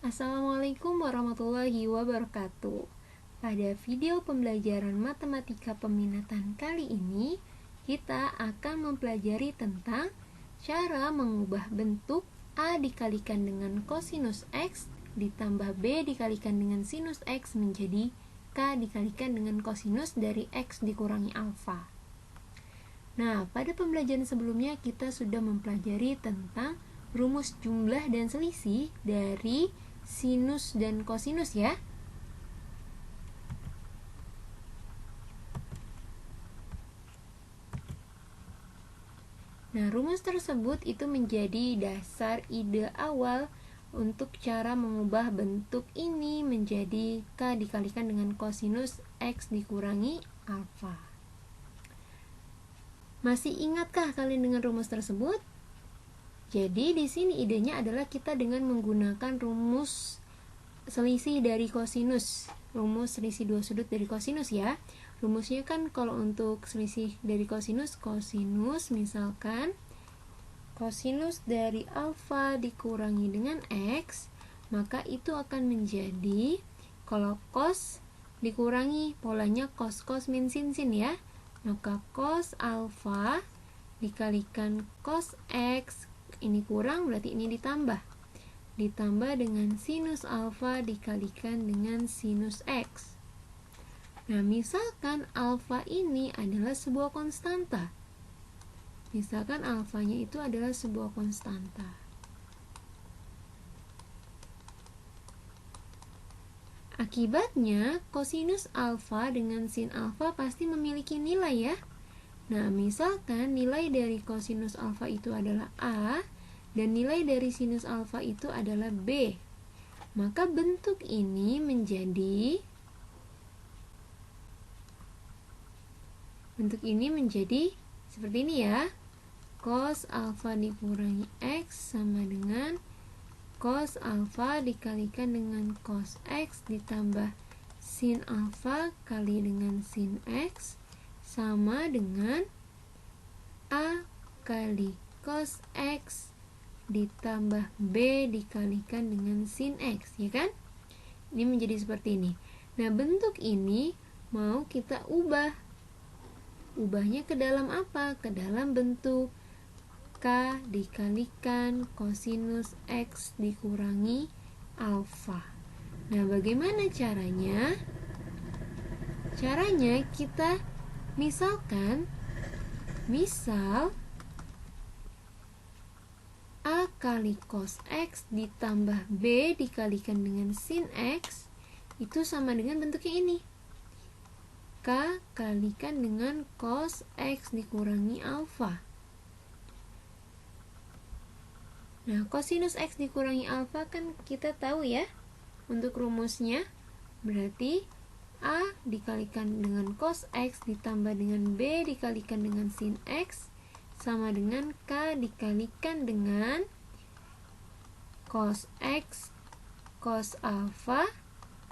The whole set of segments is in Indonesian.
Assalamualaikum warahmatullahi wabarakatuh. Pada video pembelajaran matematika peminatan kali ini, kita akan mempelajari tentang cara mengubah bentuk A dikalikan dengan kosinus X ditambah B dikalikan dengan sinus X menjadi K dikalikan dengan kosinus dari X dikurangi alfa. Nah, pada pembelajaran sebelumnya kita sudah mempelajari tentang rumus jumlah dan selisih dari sinus dan kosinus ya. Nah, rumus tersebut itu menjadi dasar ide awal untuk cara mengubah bentuk ini menjadi K dikalikan dengan kosinus X dikurangi alfa. Masih ingatkah kalian dengan rumus tersebut? Jadi di sini idenya adalah kita dengan menggunakan rumus selisih dari kosinus, rumus selisih dua sudut dari kosinus ya. Rumusnya kan kalau untuk selisih dari kosinus misalkan kosinus dari alfa dikurangi dengan X, maka itu akan menjadi, kalau cos dikurangi polanya cos min sin ya, maka cos alfa dikalikan cos X, ini kurang berarti ini ditambah dengan sinus alfa dikalikan dengan sinus X. Nah, misalkan alfa ini adalah sebuah konstanta. Misalkan alfanya itu adalah sebuah konstanta. Akibatnya, kosinus alfa dengan sin alfa pasti memiliki nilai ya. Nah, misalkan nilai dari kosinus alfa itu adalah A dan nilai dari sinus alfa itu adalah B, maka bentuk ini menjadi seperti ini ya. Cos alfa dikurangi X sama dengan cos alfa dikalikan dengan cos X ditambah sin alfa kali dengan sin X sama dengan A kali cos X ditambah B dikalikan dengan sin X, ya kan? Ini menjadi seperti ini. Nah, bentuk ini mau kita ubah. Ubahnya ke dalam apa? Ke dalam bentuk K dikalikan kosinus X dikurangi alfa. Nah, bagaimana caranya? Caranya kita misal A kali cos X ditambah B dikalikan dengan sin X itu sama dengan bentuknya ini. K kalikan dengan cos X dikurangi alfa. Nah, kosinus X dikurangi alfa kan kita tahu ya untuk rumusnya. Berarti A dikalikan dengan cos X ditambah dengan B dikalikan dengan sin X sama dengan K dikalikan dengan cos X cos alfa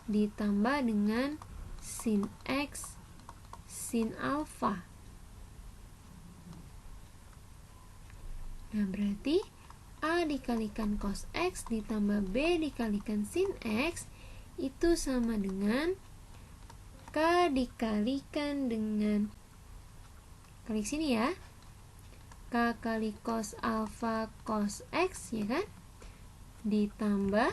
ditambah dengan sin X sin alfa. Nah, berarti A dikalikan cos X ditambah B dikalikan sin X itu sama dengan K dikalikan dengan, klik sini ya, K kali cos alfa cos X, ya kan? Ditambah,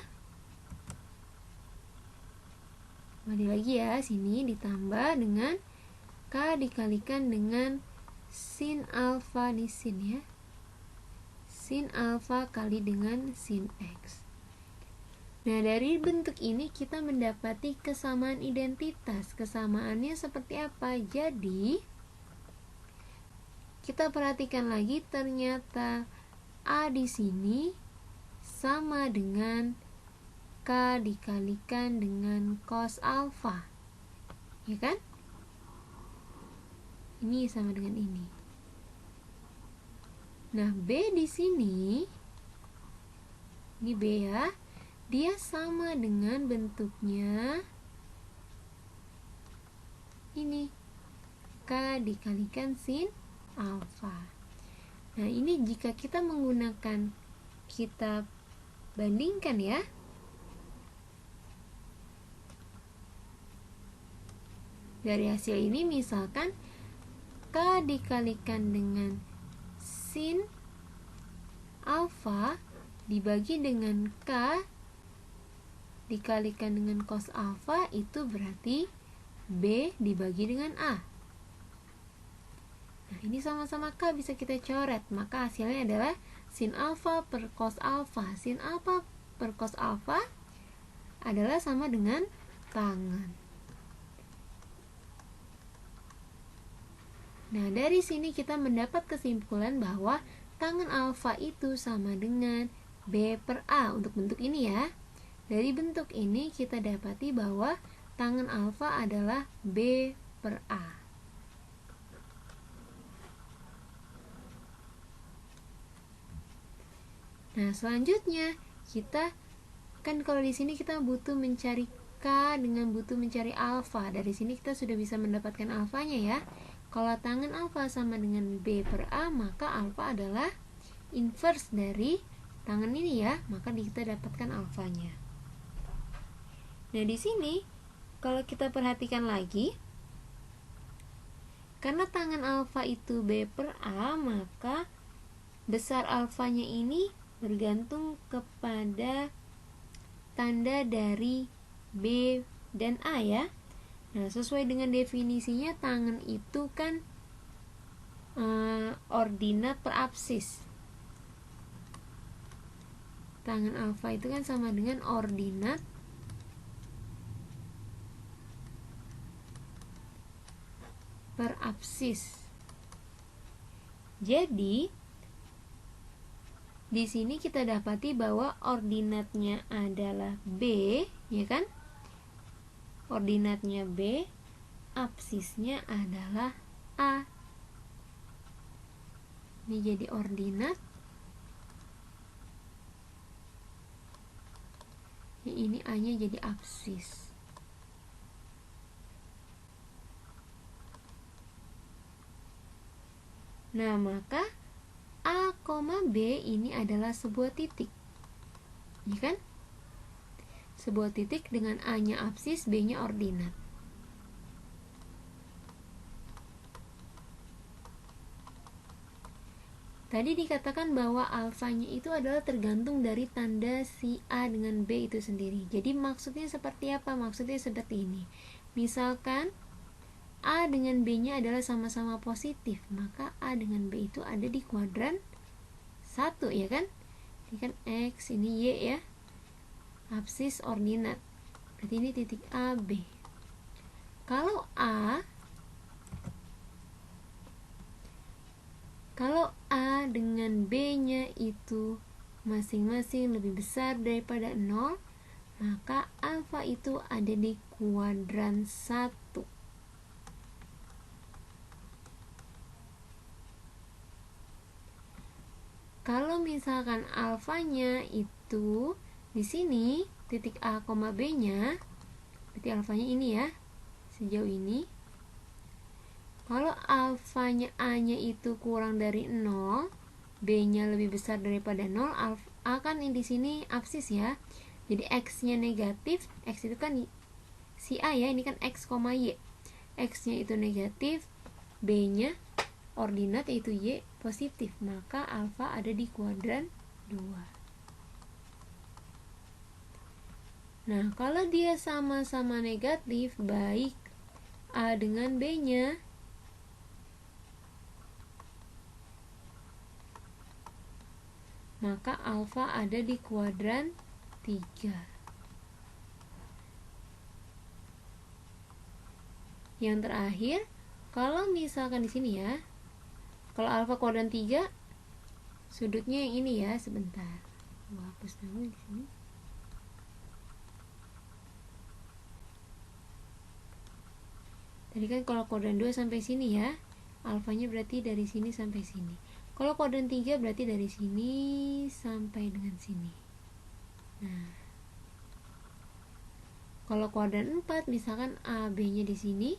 kembali lagi ya, sini ditambah dengan K dikalikan dengan sin alfa di sin ya. Sin alfa kali dengan sin X. Nah, dari bentuk ini kita mendapati kesamaan identitas. Kesamaannya seperti apa? Jadi, kita perhatikan lagi, ternyata A di sini sama dengan K dikalikan dengan cos alfa. Ya kan? Ini sama dengan ini. Nah, B di sini, ini B ya, dia sama dengan bentuknya ini, K dikalikan sin alfa. Nah, ini jika kita bandingkan ya, Dari hasil ini misalkan K dikalikan dengan sin alfa dibagi dengan K dikalikan dengan cos alfa, itu berarti B dibagi dengan A. Nah, ini sama-sama K bisa kita coret, maka hasilnya adalah sin alfa per cos alfa. Sin alfa per cos alfa adalah sama dengan tangen. Nah, dari sini kita mendapat kesimpulan bahwa tangen alfa itu sama dengan B per A untuk bentuk ini ya. Dari bentuk ini kita dapati bahwa tangen alfa adalah B per A. Nah, selanjutnya kita kan kalau di sini kita butuh mencari K dengan butuh mencari alfa. Dari sini kita sudah bisa mendapatkan alfanya ya. Kalau tangen alfa sama dengan B per A, maka alfa adalah inverse dari tangen ini ya, maka kita dapatkan alfanya. Nah, di sini kalau kita perhatikan lagi, karena tangen alfa itu B per A, maka besar alfanya ini bergantung kepada tanda dari B dan A ya. Nah, sesuai dengan definisinya, tangen itu kan ordinat per apsis. Tangen alfa itu kan sama dengan ordinat per apsis. Jadi di sini kita dapati bahwa ordinatnya adalah B, ya kan? Ordinatnya B, apsisnya adalah A. Ini jadi ordinat. Ini A-nya jadi apsis. Nah, maka A, B ini adalah sebuah titik, ya kan? Sebuah titik dengan A-nya apsis, B-nya ordinat. Tadi dikatakan bahwa alfanya itu adalah tergantung dari tanda si A dengan B itu sendiri. Jadi maksudnya seperti apa? Maksudnya seperti ini. Misalkan A dengan B-nya adalah sama-sama positif, maka A dengan B itu ada di kuadran 1, ya kan? Ini kan X, ini Y ya. Apsis ordinat. Berarti ini titik A, B. Kalau A dengan B-nya itu masing-masing lebih besar daripada 0, maka alfa itu ada di kuadran 1. Kalau misalkan alfanya itu di sini titik A, B-nya, berarti alfanya ini ya, sejauh ini. Kalau alfanya A-nya itu kurang dari 0, B-nya lebih besar daripada 0, A kan di sini apsis ya. Jadi X-nya negatif, X itu kan si A ya, ini kan X, Y. X-nya itu negatif, B-nya ordinat yaitu Y positif, maka alfa ada di kuadran 2. Nah, kalau dia sama-sama negatif, baik A dengan B-nya, maka alfa ada di kuadran 3. Yang terakhir, kalau misalkan di sini ya, kalau alfa kuadran 3, sudutnya yang ini ya, sebentar. Gua hapus dulu di sini. Tadi kan kalau kuadran 2 sampai sini ya, alfanya berarti dari sini sampai sini. Kalau kuadran 3 berarti dari sini sampai dengan sini. Nah, kalau kuadran 4 misalkan A, B-nya di sini,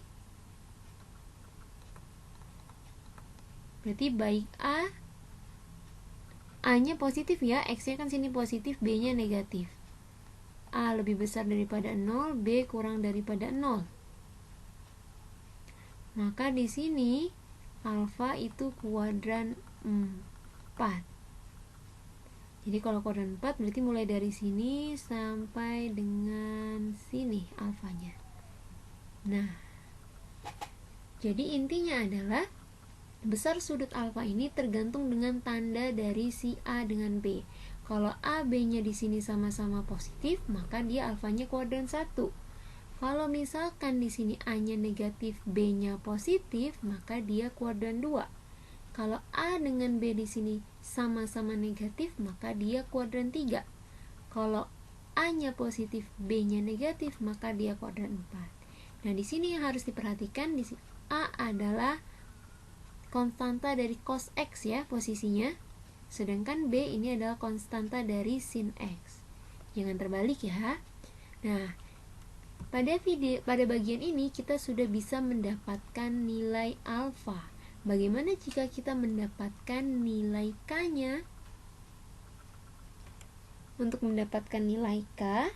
berarti baik A-nya positif ya, X-nya kan sini positif, B-nya negatif. A lebih besar daripada 0, B kurang daripada 0. Maka di sini alfa itu kuadran 4. Jadi kalau kuadran 4 berarti mulai dari sini sampai dengan sini alfanya. Nah, jadi intinya adalah besar sudut alfa ini tergantung dengan tanda dari si A dengan B. Kalau A, B-nya di sini sama-sama positif, maka dia alfanya kuadran 1. Kalau misalkan di sini A-nya negatif, B-nya positif, maka dia kuadran 2. Kalau A dengan B di sini sama-sama negatif, maka dia kuadran 3. Kalau A-nya positif, B-nya negatif, maka dia kuadran 4. Nah, di sini yang harus diperhatikan, di sini A adalah konstanta dari cos X ya posisinya, sedangkan B ini adalah konstanta dari sin X. Jangan terbalik ya. Nah, pada bagian ini kita sudah bisa mendapatkan nilai alfa. Bagaimana jika kita mendapatkan nilai K-nya? Untuk mendapatkan nilai K,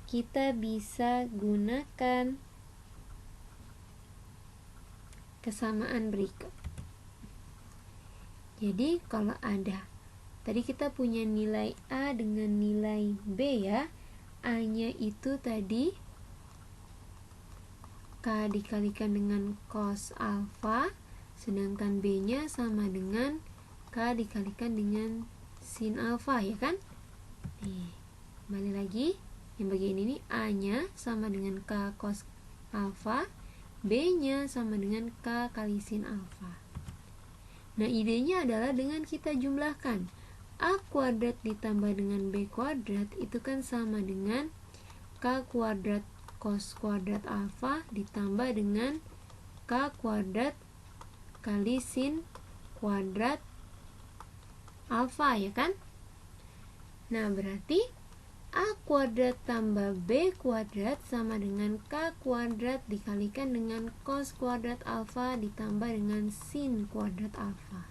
kita bisa gunakan kesamaan berikut. Jadi kalau ada, tadi kita punya nilai A dengan nilai B ya. A-nya itu tadi K dikalikan dengan cos alfa, sedangkan B-nya sama dengan K dikalikan dengan sin alfa ya kan? Nih, kembali lagi, yang bagian ini A-nya sama dengan K cos alfa, B-nya sama dengan K kali sin alfa. Nah, idenya adalah dengan kita jumlahkan A kuadrat ditambah dengan B kuadrat itu kan sama dengan K kuadrat cos kuadrat alfa ditambah dengan K kuadrat kali sin kuadrat alfa ya kan? Nah, berarti A kuadrat tambah B kuadrat sama dengan K kuadrat dikalikan dengan cos kuadrat alfa ditambah dengan sin kuadrat alfa.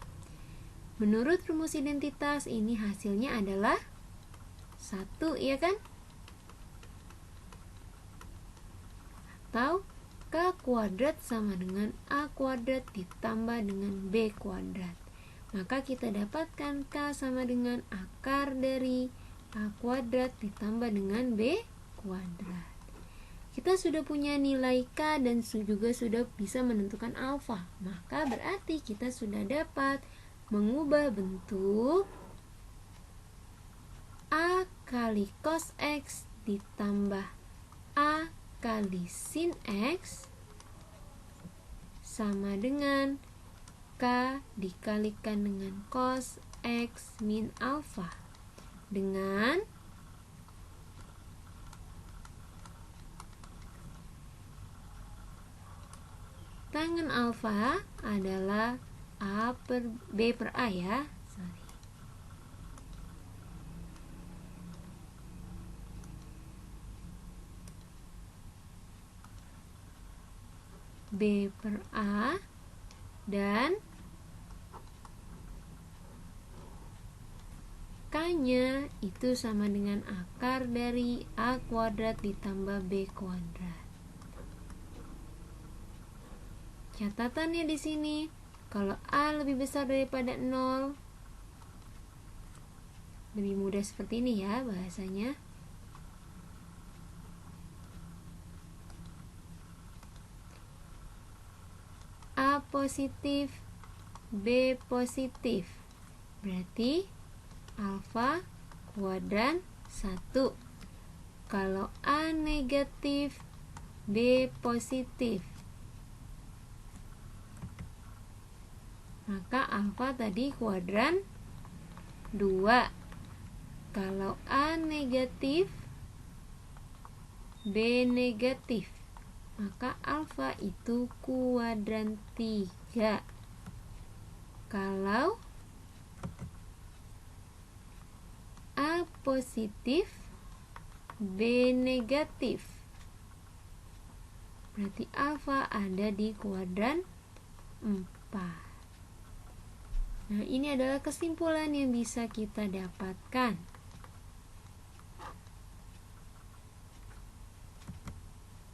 Menurut rumus identitas ini hasilnya adalah 1 ya kan? Atau K kuadrat sama dengan A kuadrat ditambah dengan B kuadrat. Maka kita dapatkan K sama dengan akar dari A kuadrat ditambah dengan B kuadrat. Kita sudah punya nilai K dan juga sudah bisa menentukan alfa. Maka berarti kita sudah dapat mengubah bentuk A kali cos X ditambah A kali sin X sama dengan K dikalikan dengan cos X min alfa, dengan tangen alfa adalah A per B per A ya. B per A dan K-nya itu sama dengan akar dari A kuadrat ditambah B kuadrat. Catatannya di sini, kalau A lebih besar daripada 0, lebih mudah seperti ini ya bahasanya. A positif, B positif. Berarti alfa kuadran 1. Kalau A negatif, B positif, maka alfa tadi kuadran 2. Kalau A negatif, B negatif, maka alfa itu kuadran 3. Kalau A positif, B negatif, berarti alfa ada di kuadran 4. Nah, ini adalah kesimpulan yang bisa kita dapatkan.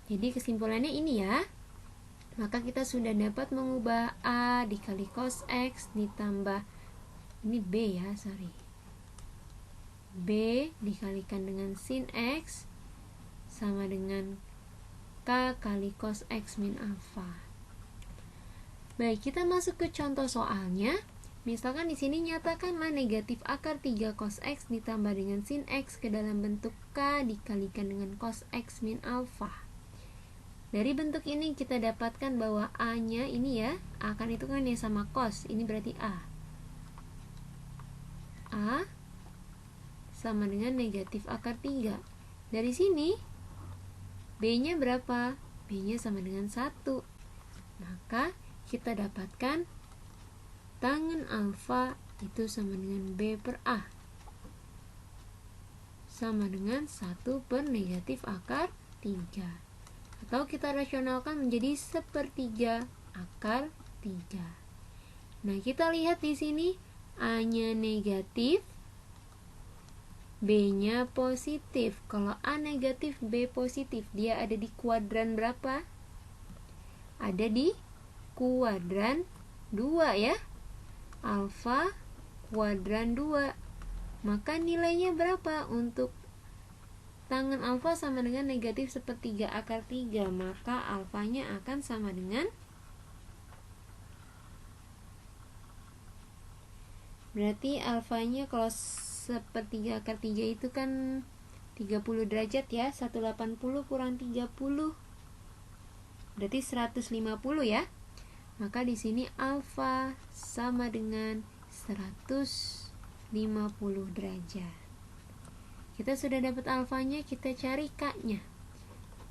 Jadi kesimpulannya ini ya. Maka kita sudah dapat mengubah A dikali cos X ditambah, ini B ya, B dikalikan dengan sin X sama dengan K kali cos X min alfa. Baik, kita masuk ke contoh soalnya. Misalkan di sini nyatakanlah negatif akar 3 cos X ditambah dengan sin X ke dalam bentuk K dikalikan dengan cos X min alfa. Dari bentuk ini kita dapatkan bahwa A-nya ini ya, A kan itu kan ya sama cos, ini berarti A. A sama dengan negatif akar 3. Dari sini B-nya berapa? B-nya sama dengan 1. Maka kita dapatkan tangen alfa itu sama dengan B per A, sama dengan 1 per negatif akar 3. Atau kita rasionalkan menjadi 1/3 akar 3. Nah, kita lihat di sini A-nya negatif, B-nya positif. Kalau A negatif, B positif, dia ada di kuadran berapa? Ada di kuadran 2 ya. Alfa kuadran 2. Maka nilainya berapa untuk tangen alfa sama dengan negatif 1/3 akar 3, maka alfanya akan sama dengan, berarti alfanya kalau 1/3 akar 3 itu kan 30 derajat ya, 180 kurang 30 berarti 150 ya. Maka di sini alfa sama dengan 150 derajat. Kita sudah dapat alfanya, kita cari K-nya.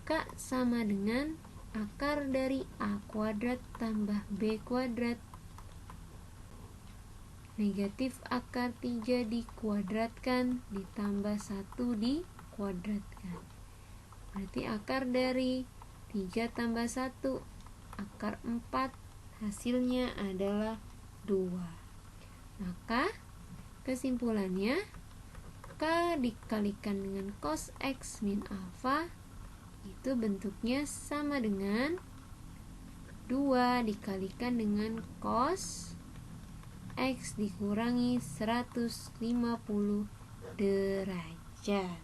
K sama dengan akar dari A kuadrat tambah B kuadrat. Negatif akar 3 dikuadratkan ditambah 1 dikuadratkan. Berarti akar dari 3 tambah 1, akar 4, hasilnya adalah 2. Maka kesimpulannya, K dikalikan dengan cos X min alfa itu bentuknya sama dengan 2 dikalikan dengan cos X dikurangi 150 derajat.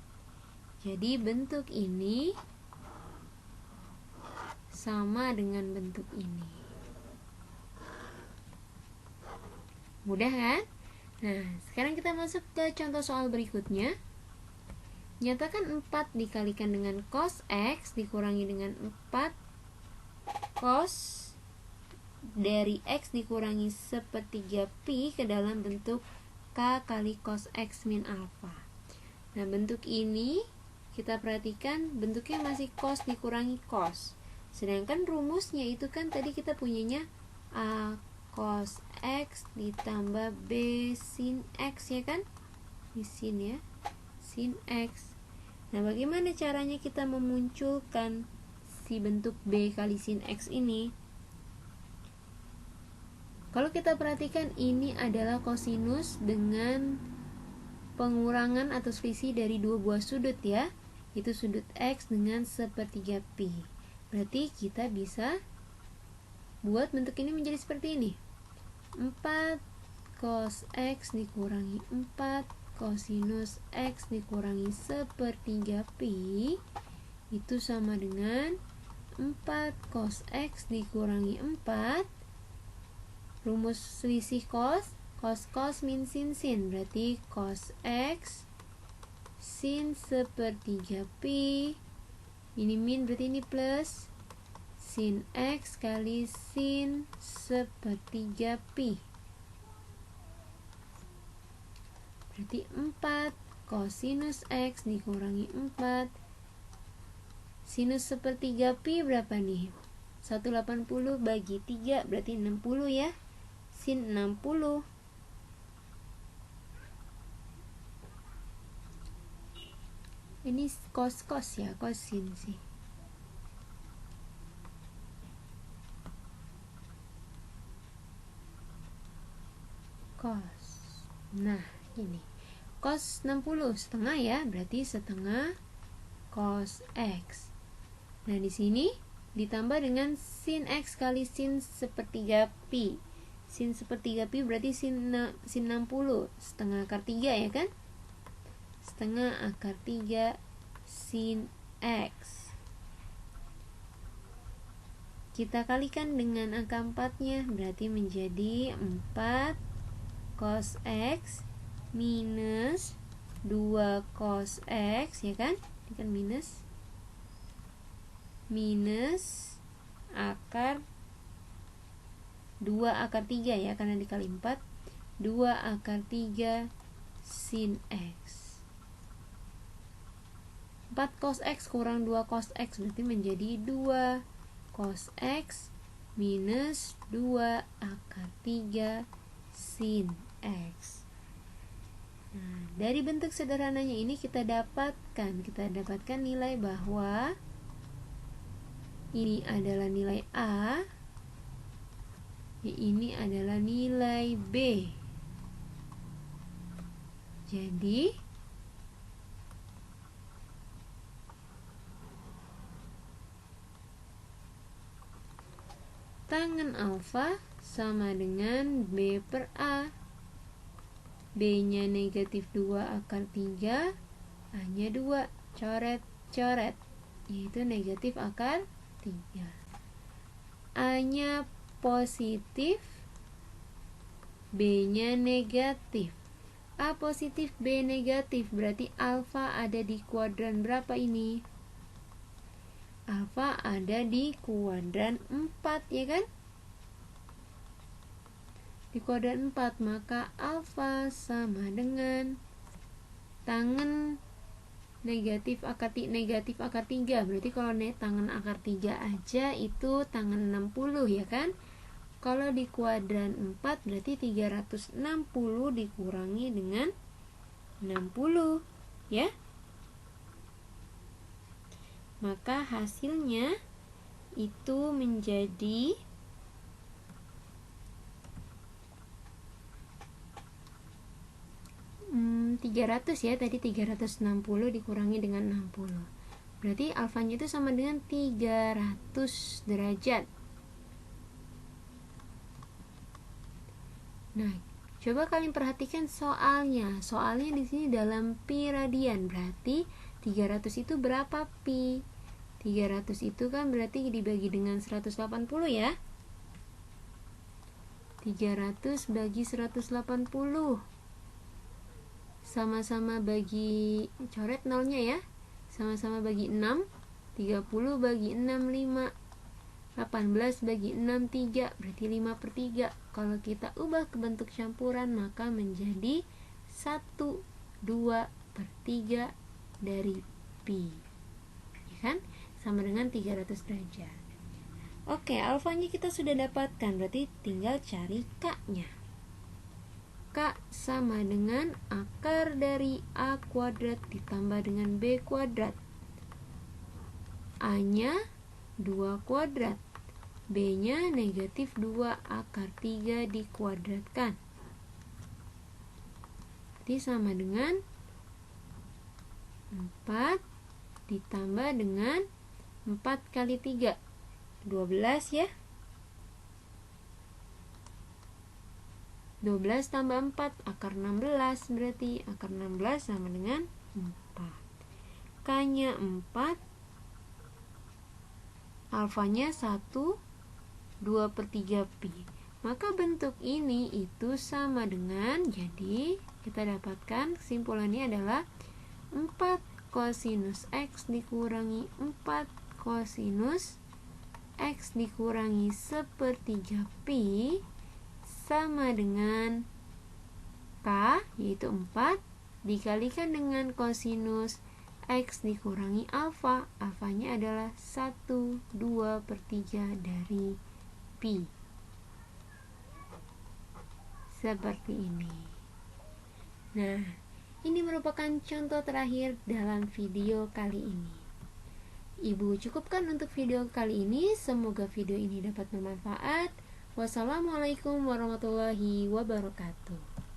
Jadi bentuk ini sama dengan bentuk ini. Mudah kan? Nah, sekarang kita masuk ke contoh soal berikutnya. Nyatakan 4 dikalikan dengan cos X dikurangi dengan 4 cos dari X dikurangi 1/3 pi ke dalam bentuk K kali cos X min alfa. Nah, bentuk ini kita perhatikan bentuknya masih cos dikurangi cos. Sedangkan rumusnya itu kan tadi kita punyanya A cos X ditambah B sin X ya kan? Di sin ya, sin X. Nah, bagaimana caranya kita memunculkan si bentuk B kali sin X ini? Kalau kita perhatikan ini adalah kosinus dengan pengurangan atau selisih dari dua buah sudut ya. Itu sudut X dengan 1/3 pi. Berarti kita bisa buat bentuk ini menjadi seperti ini. 4 cos X dikurangi 4 kosinus X dikurangi 1/3 pi itu sama dengan 4 cos X dikurangi 4, rumus selisih cos, cos min sin berarti cos X sin 1/3 pi, ini min berarti ini plus sin X kali sin 1/3 pi. Berarti 4 kosinus X dikurangi 4 sinus 1/3 pi berapa nih? 180 bagi 3 berarti 60 ya. Sin 60. Ini cos ya, kosin sih. Cos. Nah, ini cos 60 setengah ya, berarti setengah cos X. Nah, di sini ditambah dengan sin X kali sin sepertiga pi. Sin sepertiga pi berarti sin 60, setengah akar 3 ya kan? Setengah akar 3 sin X. Kita kalikan dengan angka 4-nya, berarti menjadi 4 cos X minus 2 cos X, ya kan? Ini kan minus akar 2 akar 3 ya, karena dikali 4, 2 akar 3 sin X. 4 cos X kurang 2 cos X berarti menjadi 2 cos X minus 2 akar 3 sin X. Nah, dari bentuk sederhananya ini kita dapatkan nilai bahwa ini adalah nilai A, ini adalah nilai B. Jadi tangen alfa sama dengan B per A. B-nya negatif 2 akar 3, A-nya 2, coret-coret, yaitu negatif akar 3. A-nya positif, B-nya negatif. A positif, B negatif, berarti alfa ada di kuadran berapa ini? Alfa ada di kuadran 4, ya kan? Di kuadran 4, maka alfa sama dengan tangen negatif akar 3. Berarti kalau tangen akar 3 aja itu tangen 60, ya kan? Kalau di kuadran 4 berarti 360 dikurangi dengan 60, ya. Maka hasilnya itu menjadi 300 ya, tadi 360 dikurangi dengan 60. Berarti alfanya itu sama dengan 300 derajat. Nah, coba kalian perhatikan soalnya. Soalnya di sini dalam pi radian, berarti 300 itu berapa pi? 300 itu kan berarti dibagi dengan 180 ya. 300 bagi 180. Sama-sama bagi, coret nolnya ya. Sama-sama bagi 6. 30 bagi 6, 5. 18 bagi 6, 3. Berarti 5 per 3. Kalau kita ubah ke bentuk campuran, maka menjadi 1, 2 per 3 dari pi, ya kan? Sama dengan 300 derajat. Oke, alfanya kita sudah dapatkan, berarti tinggal cari K-nya. K sama dengan akar dari A kuadrat ditambah dengan B kuadrat. A-nya 2 kuadrat, B-nya negatif 2 akar 3 dikuadratkan. Jadi sama dengan 4 ditambah dengan 4 kali 3, 12 ya. 12 tambah 4, akar 16, berarti akar 16 sama dengan 4. K-nya 4, alfanya 1, 2 per 3 pi. Maka bentuk ini itu sama dengan, jadi kita dapatkan kesimpulannya adalah 4 kosinus X dikurangi 4 kosinus X dikurangi sepertiga pi sama dengan K, yaitu 4, dikalikan dengan kosinus X dikurangi alfa. Alfanya adalah 1, 2 per 3 dari pi. Seperti ini. Nah, ini merupakan contoh terakhir dalam video kali ini. Ibu cukupkan untuk video kali ini. Semoga video ini dapat bermanfaat. Wassalamualaikum warahmatullahi wabarakatuh.